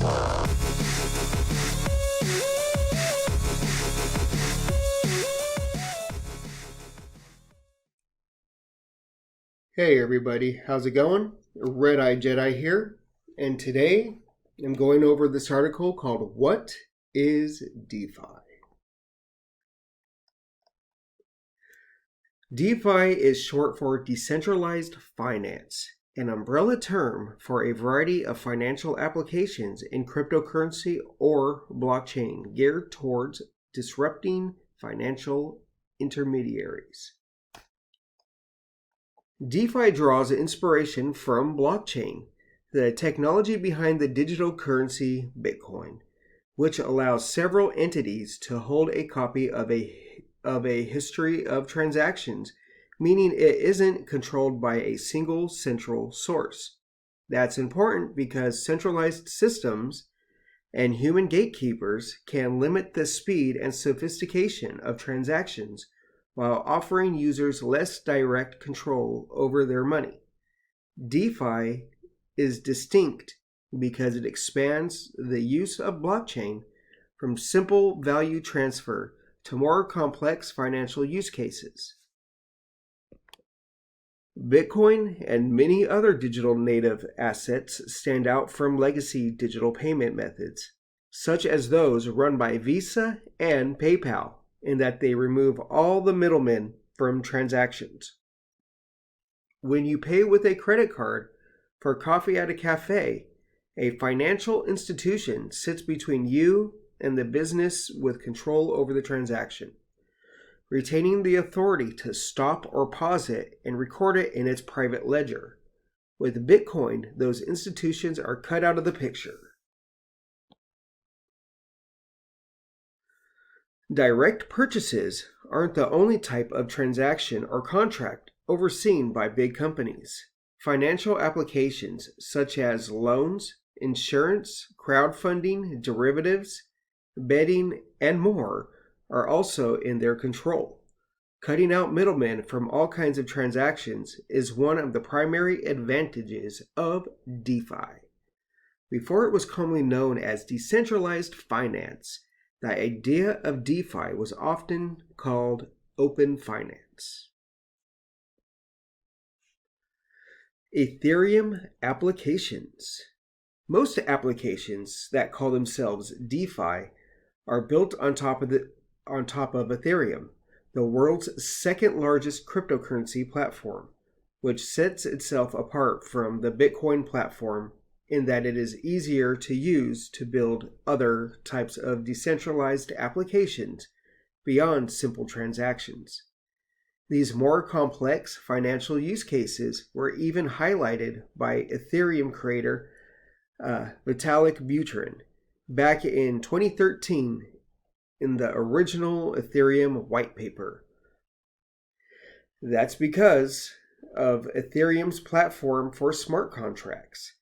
Hey everybody, how's it going? Redeyedjedi here, and today I'm going over this article called What is DeFi? DeFi is short for decentralized finance, an umbrella term for a variety of financial applications in cryptocurrency or blockchain geared towards disrupting financial intermediaries. DeFi draws inspiration from blockchain, the technology behind the digital currency Bitcoin, which allows several entities to hold a copy of a history of transactions, meaning it isn't controlled by a single central source. That's important because centralized systems and human gatekeepers can limit the speed and sophistication of transactions while offering users less direct control over their money. DeFi is distinct because it expands the use of blockchain from simple value transfer to more complex financial use cases. Bitcoin and many other digital native assets stand out from legacy digital payment methods, such as those run by Visa and PayPal, in that they remove all the middlemen from transactions. When you pay with a credit card for coffee at a cafe, a financial institution sits between you and the business with control over the transaction, retaining the authority to stop or pause it and record it in its private ledger. With Bitcoin, those institutions are cut out of the picture. Direct purchases aren't the only type of transaction or contract overseen by big companies. Financial applications such as loans, insurance, crowdfunding, derivatives, betting, and more are also in their control. Cutting out middlemen from all kinds of transactions is one of the primary advantages of DeFi. Before it was commonly known as decentralized finance, the idea of DeFi was often called open finance. Ethereum applications. Most applications that call themselves DeFi are built on top of Ethereum, the world's second largest cryptocurrency platform, which sets itself apart from the Bitcoin platform in that it is easier to use to build other types of decentralized applications beyond simple transactions. These more complex financial use cases were even highlighted by Ethereum creator Vitalik Buterin back in 2013 in the original Ethereum white paper. That's because of Ethereum's platform for smart contracts,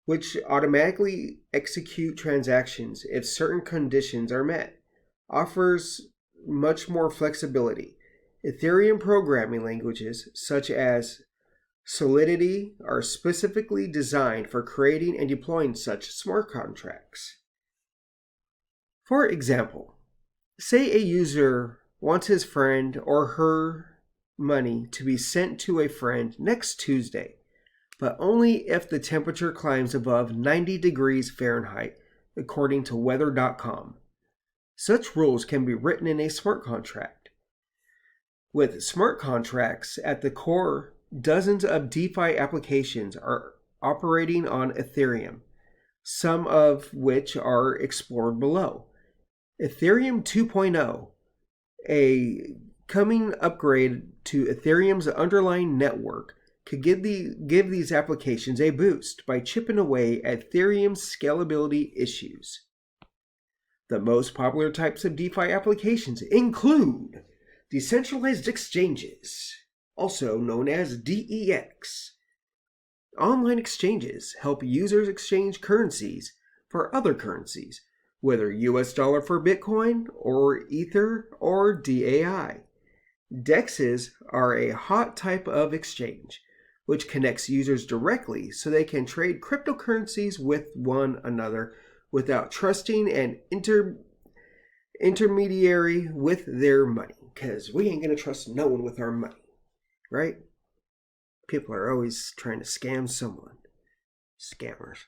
which automatically execute transactions if certain conditions are met, offers much more flexibility. Ethereum programming languages such as Solidity are specifically designed for creating and deploying such smart contracts. For example, say a user wants his friend or her money to be sent to a friend next Tuesday, but only if the temperature climbs above 90 degrees Fahrenheit, according to weather.com. Such rules can be written in a smart contract. With smart contracts at the core, dozens of DeFi applications are operating on Ethereum, some of which are explored below. Ethereum 2.0, a coming upgrade to Ethereum's underlying network, could give these applications a boost by chipping away at Ethereum's scalability issues. The most popular types of DeFi applications include decentralized exchanges, also known as DEX. Online exchanges help users exchange currencies for other currencies, whether US dollar for Bitcoin or Ether or DAI. DEXs are a hot type of exchange, which connects users directly so they can trade cryptocurrencies with one another without trusting an intermediary with their money. Because we ain't going to trust no one with our money, right? People are always trying to scam someone. Scammers.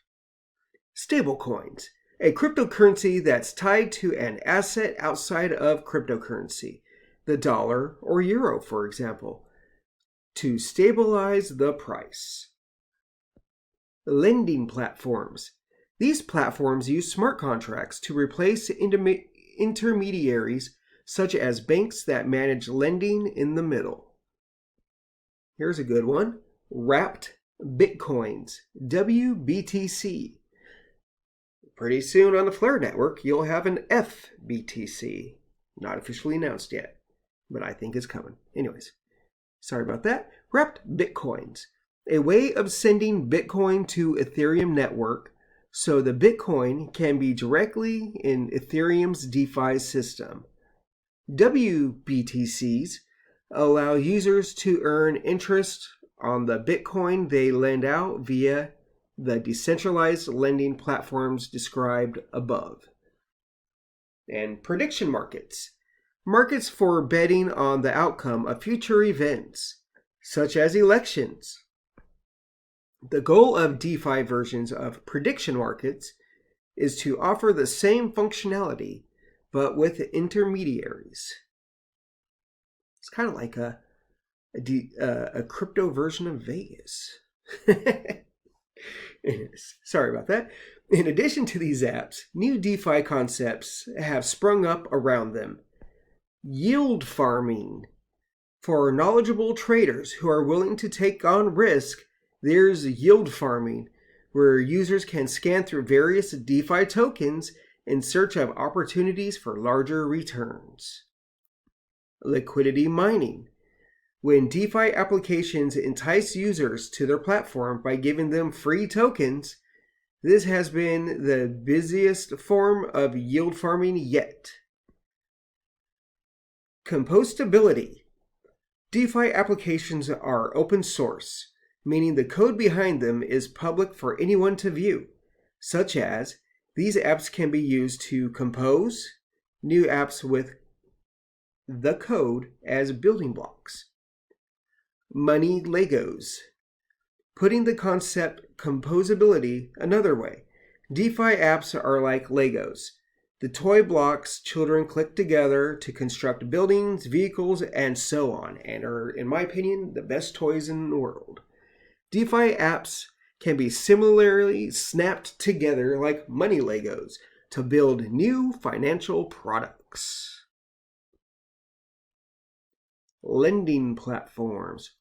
Stablecoins. A cryptocurrency that's tied to an asset outside of cryptocurrency, the dollar or euro, for example, to stabilize the price. Lending platforms. These platforms use smart contracts to replace intermediaries such as banks that manage lending in the middle. Here's a good one. Wrapped Bitcoins, wbtc. Pretty soon on the Flare network, you'll have an FBTC. Not officially announced yet, but I think it's coming. Anyways, sorry about that. Wrapped Bitcoins. A way of sending Bitcoin to Ethereum network so the Bitcoin can be directly in Ethereum's DeFi system. WBTCs allow users to earn interest on the Bitcoin they lend out via the decentralized lending platforms described above. And prediction markets. Markets for betting on the outcome of future events, such as elections. The goal of DeFi versions of prediction markets is to offer the same functionality, but with intermediaries. It's kind of like a crypto version of Vegas. Sorry about that. In addition to these apps, new DeFi concepts have sprung up around them. Yield farming. For knowledgeable traders who are willing to take on risk, there's yield farming, where users can scan through various DeFi tokens in search of opportunities for larger returns. Liquidity mining. When DeFi applications entice users to their platform by giving them free tokens, this has been the busiest form of yield farming yet. Compostability. DeFi applications are open source, meaning the code behind them is public for anyone to view, such as these apps can be used to compose new apps with the code as building blocks. Money Legos. Putting the concept composability another way, DeFi apps are like Legos, the toy blocks children click together to construct buildings, vehicles, and so on, and are, in my opinion, the best toys in the world. DeFi apps can be similarly snapped together like money Legos to build new financial products. Lending platforms.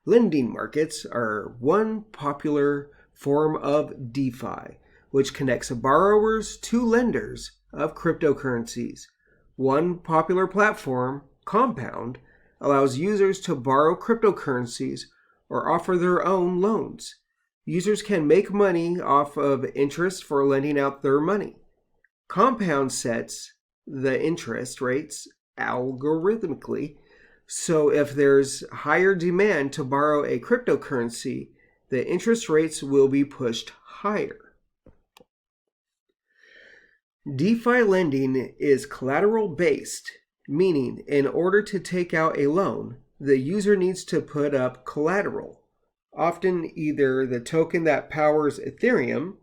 Lending markets are one popular form of DeFi, which connects borrowers to lenders of cryptocurrencies. One popular platform, Compound, allows users to borrow cryptocurrencies or offer their own loans. Users can make money off of interest for lending out their money. Compound sets the interest rates algorithmically, so if there's higher demand to borrow a cryptocurrency, the interest rates will be pushed higher. DeFi lending is collateral-based, meaning in order to take out a loan, the user needs to put up collateral, often either the token that powers Ethereum.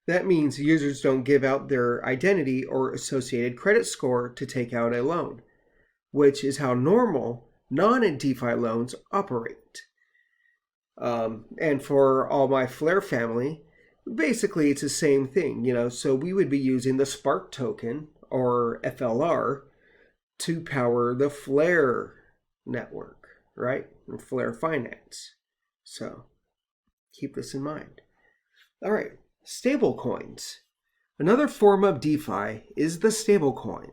That means users don't give out their identity or associated credit score to take out a loan, which is how normal non-DeFi loans operate. And for all my Flare family, basically it's the same thing, so we would be using the Spark token, or FLR, to power the Flare network, right? And flarefinance. So keep this in mind. All right, stablecoins. Another form of DeFi is the stablecoin.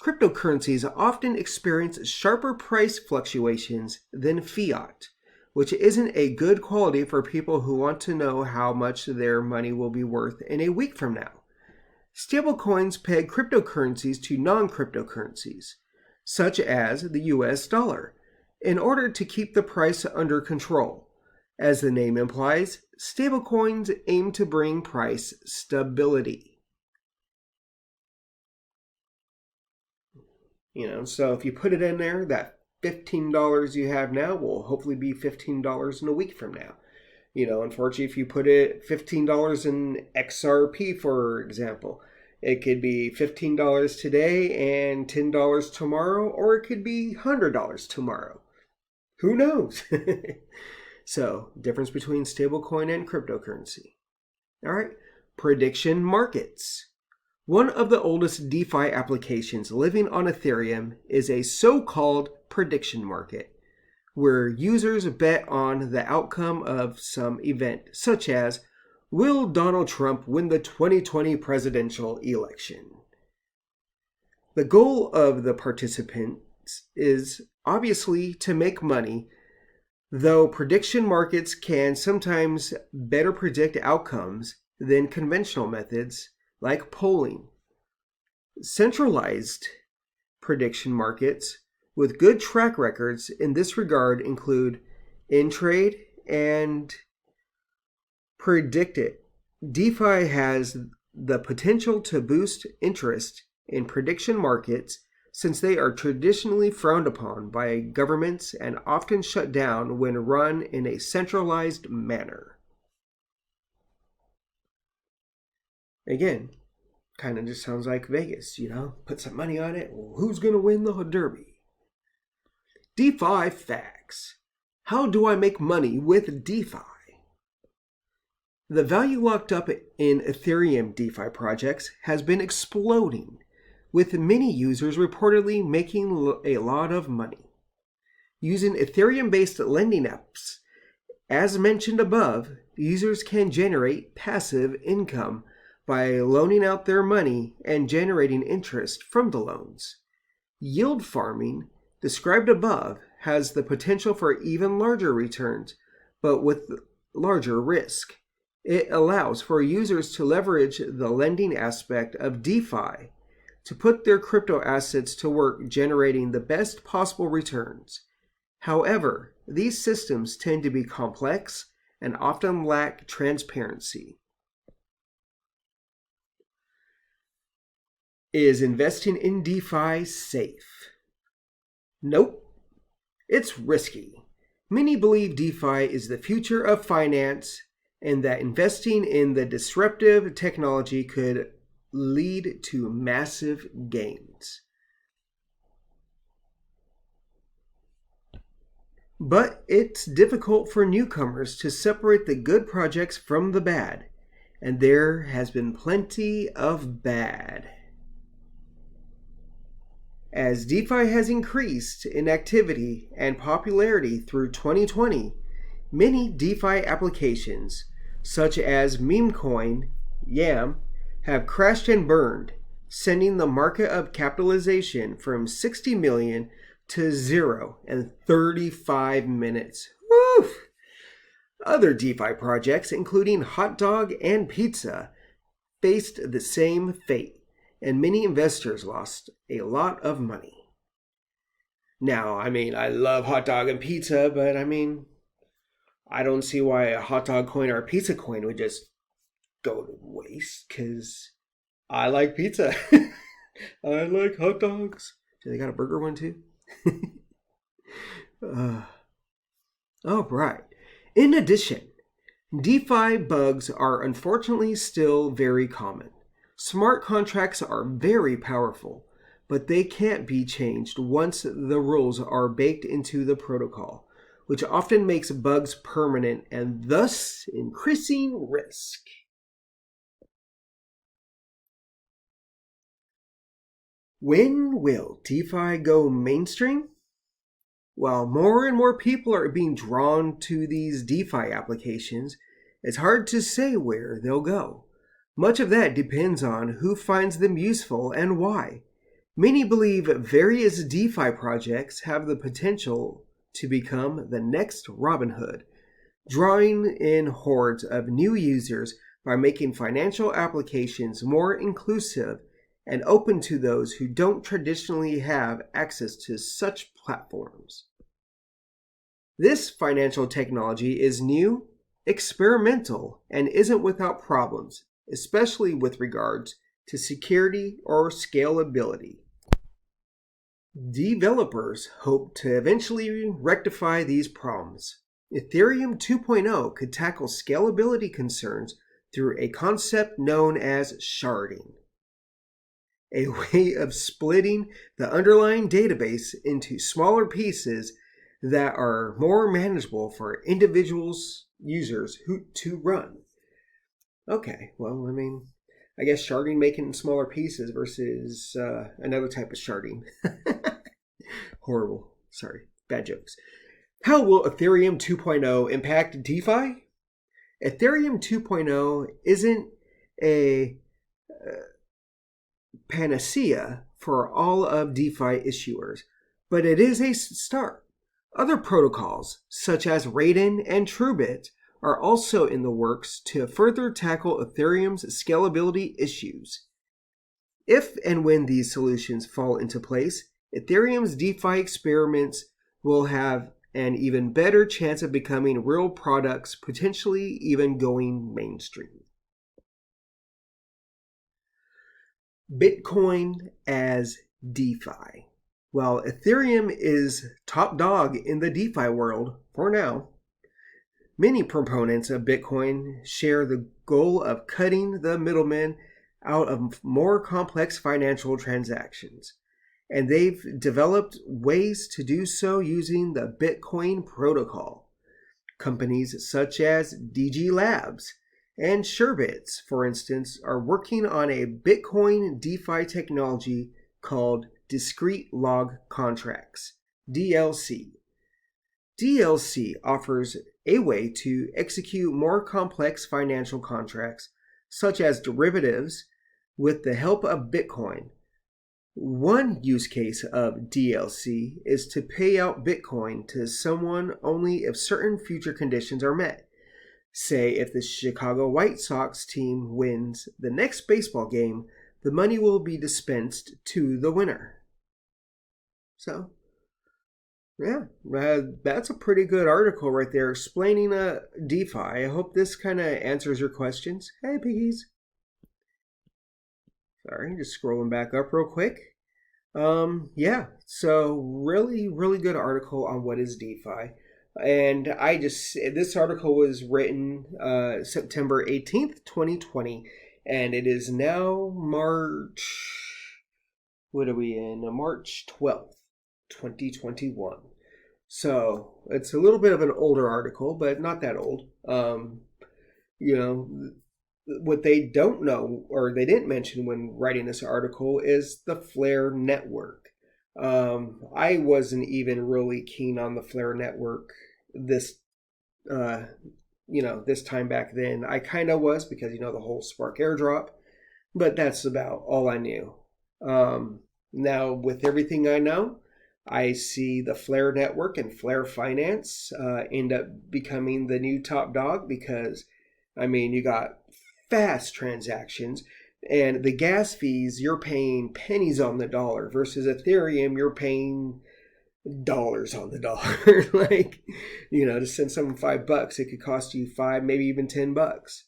Cryptocurrencies often experience sharper price fluctuations than fiat, which isn't a good quality for people who want to know how much their money will be worth in a week from now. Stablecoins peg cryptocurrencies to non-cryptocurrencies, such as the US dollar, in order to keep the price under control. As the name implies, stablecoins aim to bring price stability. So if you put it in there, that $15 you have now will hopefully be $15 in a week from now. Unfortunately, if you put it $15 in XRP, for example, it could be $15 today and $10 tomorrow, or it could be $100 tomorrow. Who knows? So, difference between stablecoin and cryptocurrency. All right, prediction markets. One of the oldest DeFi applications living on Ethereum is a so-called prediction market, where users bet on the outcome of some event, such as, will Donald Trump win the 2020 presidential election? The goal of the participants is obviously to make money, though prediction markets can sometimes better predict outcomes than conventional methods like polling. Centralized prediction markets with good track records in this regard include InTrade and Predictit. DeFi has the potential to boost interest in prediction markets since they are traditionally frowned upon by governments and often shut down when run in a centralized manner. Again, kind of just sounds like Vegas, put some money on it. Well, who's going to win the Derby? DeFi facts. How do I make money with DeFi? The value locked up in Ethereum DeFi projects has been exploding, with many users reportedly making a lot of money. Using Ethereum-based lending apps, as mentioned above, users can generate passive income by loaning out their money and generating interest from the loans. Yield farming, described above, has the potential for even larger returns, but with larger risk. It allows for users to leverage the lending aspect of DeFi to put their crypto assets to work, generating the best possible returns. However, these systems tend to be complex and often lack transparency. Is investing in DeFi safe? Nope. It's risky. Many believe DeFi is the future of finance and that investing in the disruptive technology could lead to massive gains. But it's difficult for newcomers to separate the good projects from the bad, and there has been plenty of bad. As DeFi has increased in activity and popularity through 2020, many DeFi applications, such as meme coin, YAM, have crashed and burned, sending the market capitalization from 60 million to zero in 35 minutes. Woo! Other DeFi projects, including Hot Dog and Pizza, faced the same fate, and many investors lost a lot of money. Now, I love hot dog and pizza, but I don't see why a hot dog coin or a pizza coin would just go to waste, because I like pizza. I like hot dogs. Do they got a burger one too? All right. In addition, DeFi bugs are unfortunately still very common. Smart contracts are very powerful, but they can't be changed once the rules are baked into the protocol, which often makes bugs permanent and thus increasing risk. When will DeFi go mainstream? While more and more people are being drawn to these DeFi applications, it's hard to say where they'll go. Much of that depends on who finds them useful and why. Many believe various DeFi projects have the potential to become the next Robinhood, drawing in hordes of new users by making financial applications more inclusive and open to those who don't traditionally have access to such platforms. This financial technology is new experimental and isn't without problems, especially with regards to security or scalability. Developers hope to eventually rectify these problems. Ethereum 2.0 could tackle scalability concerns through a concept known as sharding, a way of splitting the underlying database into smaller pieces that are more manageable for individuals, users to run. Okay, well, I guess sharding making smaller pieces versus another type of sharding. Horrible. Sorry, bad jokes. How will Ethereum 2.0 impact DeFi? Ethereum 2.0 isn't a panacea for all of DeFi issuers, but it is a start. Other protocols, such as Redeyedjedi and TrueBit, are also in the works to further tackle Ethereum's scalability issues. If and when these solutions fall into place, Ethereum's DeFi experiments will have an even better chance of becoming real products, potentially even going mainstream. Bitcoin as DeFi. While Ethereum is top dog in the DeFi world for now, many proponents of Bitcoin share the goal of cutting the middlemen out of more complex financial transactions, and they've developed ways to do so using the Bitcoin protocol. Companies such as DG Labs and Sherbets, for instance, are working on a Bitcoin DeFi technology called Discrete Log Contracts, DLC. DLC offers a way to execute more complex financial contracts, such as derivatives, with the help of Bitcoin. One use case of DLC is to pay out Bitcoin to someone only if certain future conditions are met. Say if the Chicago White Sox team wins the next baseball game, the money will be dispensed to the winner. So, yeah, that's a pretty good article right there explaining DeFi. I hope this kind of answers your questions. Hey, piggies. Sorry, just scrolling back up real quick. Yeah, so really, really good article on what is DeFi. And this article was written September 18th, 2020, and it is now March 12th, 2021. So it's a little bit of an older article, but not that old. What they don't know, or they didn't mention when writing this article, is the Flare network. I wasn't even really keen on the Flare network this time back then. I kind of was because, the whole Spark airdrop, but that's about all I knew. Now, with everything I know, I see the Flare network and flarefinance end up becoming the new top dog because, you got fast transactions, and the gas fees, you're paying pennies on the dollar versus Ethereum, you're paying dollars on the dollar. To send someone $5, it could cost you $5, maybe even $10,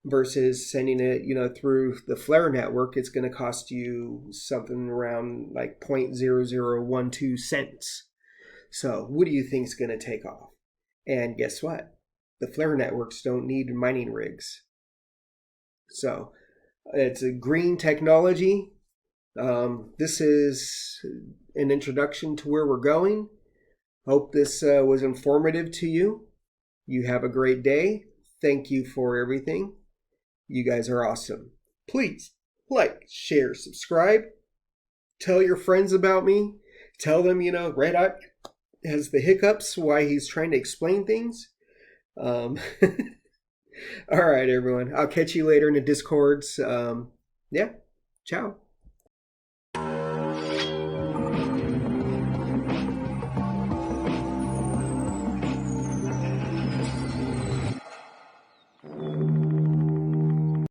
versus sending it, through the Flare network, it's going to cost you something around like 0.0012 cents. So what do you think is going to take off? And guess what? The Flare networks don't need mining rigs. So it's a green technology. This is an introduction to where we're going. Hope this was informative to you. You have a great day. Thank you for everything. You guys are awesome. Please like, share, subscribe. Tell your friends about me. Tell them, RedEye has the hiccups, why he's trying to explain things. All right, everyone. I'll catch you later in the Discords. Yeah. Ciao.